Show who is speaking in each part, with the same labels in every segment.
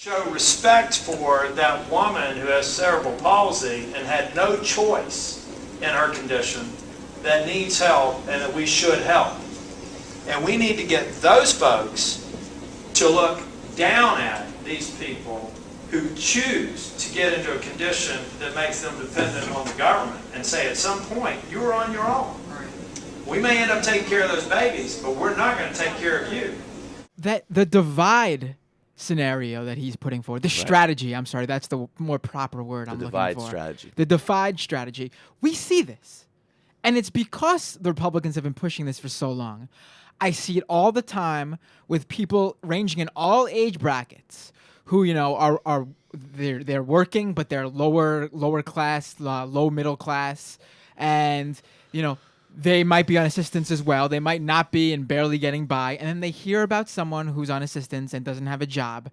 Speaker 1: show respect for that woman who has cerebral palsy and had no choice in her condition, that needs help and that we should help. And we need to get those folks to look down at these people who choose to get into a condition that makes them dependent on the government and say at some point, you're on your own. We may end up taking care of those babies, but we're not going to take care of you.
Speaker 2: That the divide scenario that he's putting forward, the strategy, I'm sorry, that's the more proper word I'm looking for.
Speaker 3: The divide strategy.
Speaker 2: The divide strategy. We see this. And it's because the Republicans have been pushing this for so long. I see it all the time with people ranging in all age brackets who, you know, are they're working, but they're lower class, low middle class, and, you know, they might be on assistance as well. They might not be and barely getting by. And then they hear about someone who's on assistance and doesn't have a job,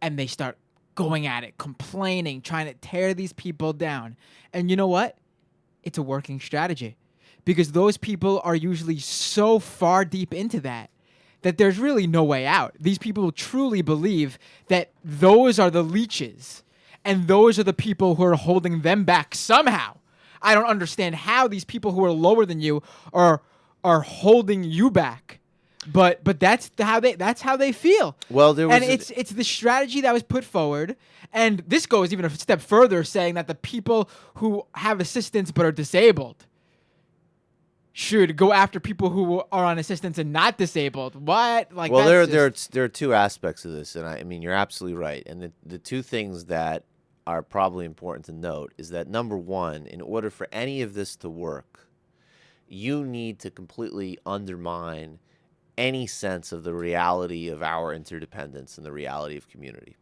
Speaker 2: and they start going at it, complaining, trying to tear these people down. And you know what? It's a working strategy, because those people are usually so far deep into that there's really no way out. These people truly believe that those are the leeches, and those are the people who are holding them back somehow. I don't understand how these people who are lower than you are holding you back, but that's how they feel.
Speaker 3: Well,
Speaker 2: it's the strategy that was put forward, and this goes even a step further, saying that the people who have assistance but are disabled should go after people who are on assistance and not disabled. What? Like,
Speaker 3: well, there are two aspects of this, and I mean you're absolutely right. And the two things that are probably important to note is that, number one, in order for any of this to work, you need to completely undermine any sense of the reality of our interdependence and the reality of community.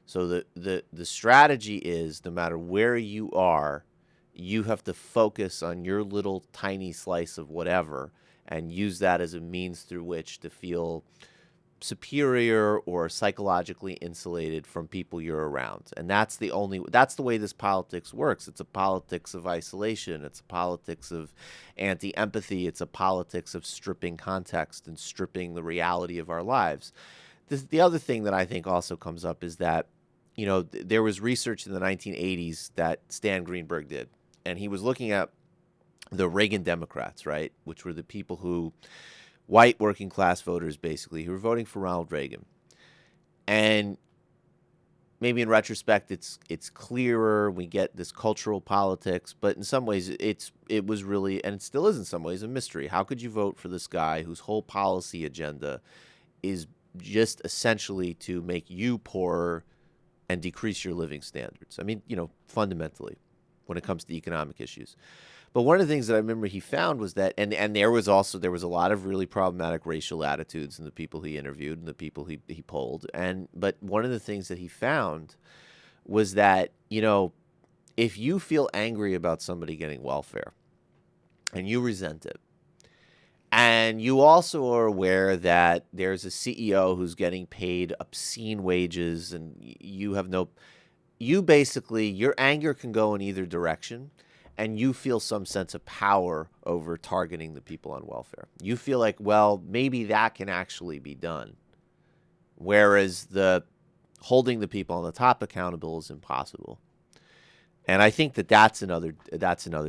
Speaker 3: So the strategy is, no matter where you are, you have to focus on your little tiny slice of whatever and use that as a means through which to feel superior or psychologically insulated from people you're around. And that's the way this politics works. It's a politics of isolation. It's a politics of anti-empathy. It's a politics of stripping context and stripping the reality of our lives. The other thing that I think also comes up is that, you know, there was research in the 1980s that Stan Greenberg did, and he was looking at the Reagan Democrats, right, which were the people who white working class voters, basically, who were voting for Ronald Reagan. And maybe in retrospect, it's clearer. We get this cultural politics, but in some ways, it was really, and it still is in some ways, a mystery. How could you vote for this guy whose whole policy agenda is just essentially to make you poorer and decrease your living standards? I mean, you know, fundamentally, when it comes to economic issues. But one of the things that I remember he found was that, and there was a lot of really problematic racial attitudes in the people he interviewed and the people he polled. But one of the things that he found was that, you know, if you feel angry about somebody getting welfare and you resent it, and you also are aware that there's a CEO who's getting paid obscene wages and your anger can go in either direction. And you feel some sense of power over targeting the people on welfare. You feel like, well, maybe that can actually be done. Whereas the holding the people on the top accountable is impossible. And I think that's another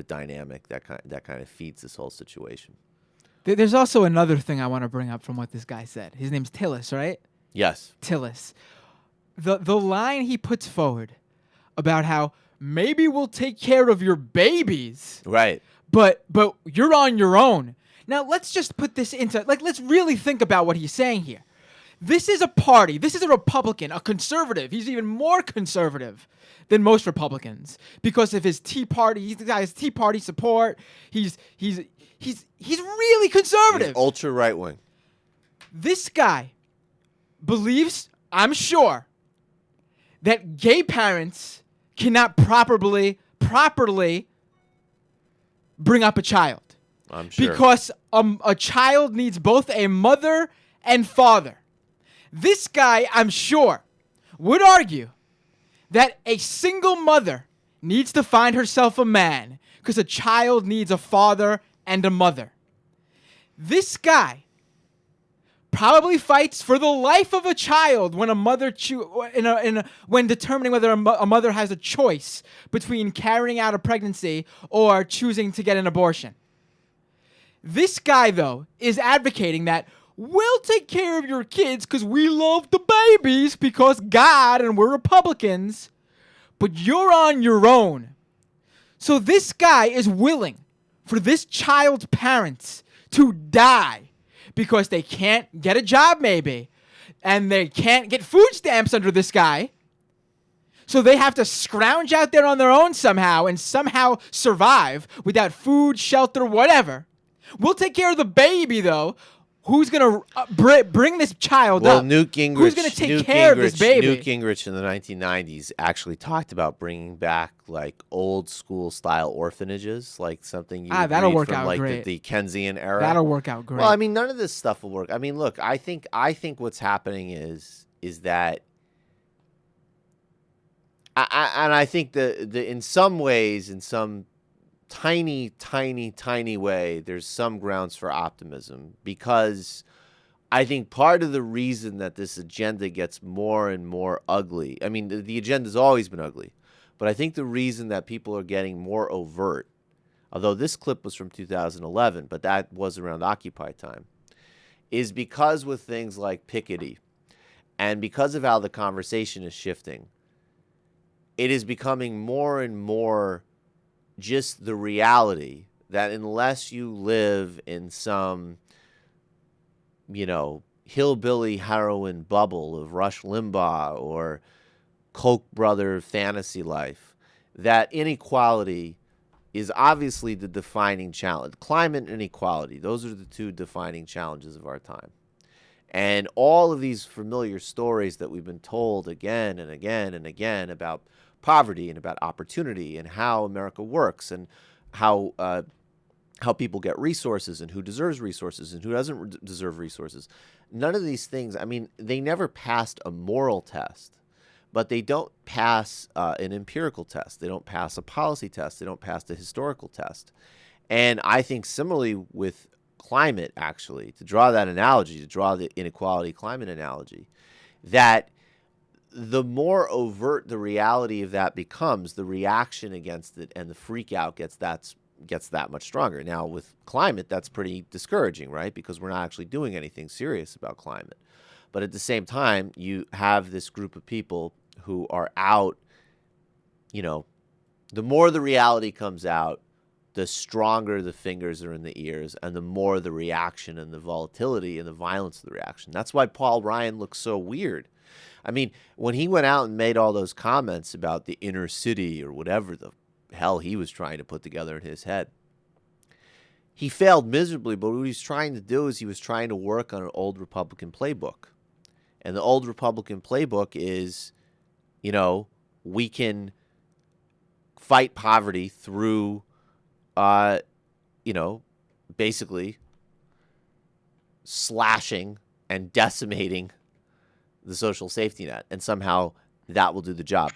Speaker 3: dynamic that kind of feeds this whole situation.
Speaker 2: There's also another thing I want to bring up from what this guy said. His name's Tillis, right?
Speaker 3: Yes.
Speaker 2: Tillis. The line he puts forward about how maybe we'll take care of your babies.
Speaker 3: Right.
Speaker 2: But you're on your own. Now, let's just put this into, let's really think about what he's saying here. This is a party. This is a Republican, a conservative. He's even more conservative than most Republicans because of his Tea Party. He's got his Tea Party support. He's really conservative.
Speaker 3: He's ultra right wing.
Speaker 2: This guy believes, I'm sure, that gay parents cannot properly bring up a child.
Speaker 3: I'm sure.
Speaker 2: Because a child needs both a mother and father. This guy, I'm sure, would argue that a single mother needs to find herself a man because a child needs a father and a mother. This guy probably fights for the life of a child when a mother when determining whether a mother has a choice between carrying out a pregnancy or choosing to get an abortion. This guy, though, is advocating that we'll take care of your kids because we love the babies because God and we're Republicans, but you're on your own. So this guy is willing for this child's parents to die because they can't get a job maybe, and they can't get food stamps under this guy. So they have to scrounge out there on their own somehow and somehow survive without food, shelter, whatever. We'll take care of the baby, though. Who's going to bring this child up?
Speaker 3: Well, Newt Gingrich,
Speaker 2: who's going to take care of this baby?
Speaker 3: Newt Gingrich in the 1990s actually talked about bringing back like old school style orphanages, like something you would
Speaker 2: that'll
Speaker 3: read
Speaker 2: work
Speaker 3: from
Speaker 2: out
Speaker 3: like
Speaker 2: great.
Speaker 3: the Keynesian era.
Speaker 2: That'll work out great.
Speaker 3: Well, I mean, none of this stuff will work. I mean, look, I think what's happening is that, I think the in some ways, in some tiny way, there's some grounds for optimism, because I think part of the reason that this agenda gets more and more ugly, I mean, the agenda's always been ugly, but I think the reason that people are getting more overt, although this clip was from 2011, but that was around Occupy time, is because with things like Piketty and because of how the conversation is shifting, it is becoming more and more just the reality that unless you live in some, hillbilly heroin bubble of Rush Limbaugh or Koch brother fantasy life, that inequality is obviously the defining challenge. Climate and inequality, those are the two defining challenges of our time. And all of these familiar stories that we've been told again and again and again about poverty and about opportunity and how America works and how people get resources and who deserves resources and who doesn't deserve resources. None of these things, I mean, they never passed a moral test, but they don't pass an empirical test. They don't pass a policy test. They don't pass a historical test. And I think similarly with climate, actually, to draw that analogy, to draw the inequality climate analogy, that the more overt the reality of that becomes, the reaction against it and the freak out gets that much stronger. Now, with climate, that's pretty discouraging, right? Because we're not actually doing anything serious about climate. But at the same time, you have this group of people who are out, the more the reality comes out, the stronger the fingers are in the ears and the more the reaction and the volatility and the violence of the reaction. That's why Paul Ryan looks so weird. I mean, when he went out and made all those comments about the inner city or whatever the hell he was trying to put together in his head, he failed miserably. But what he was trying to do is he was trying to work on an old Republican playbook. And the old Republican playbook is, we can fight poverty through, basically slashing and decimating the social safety net, and somehow that will do the job.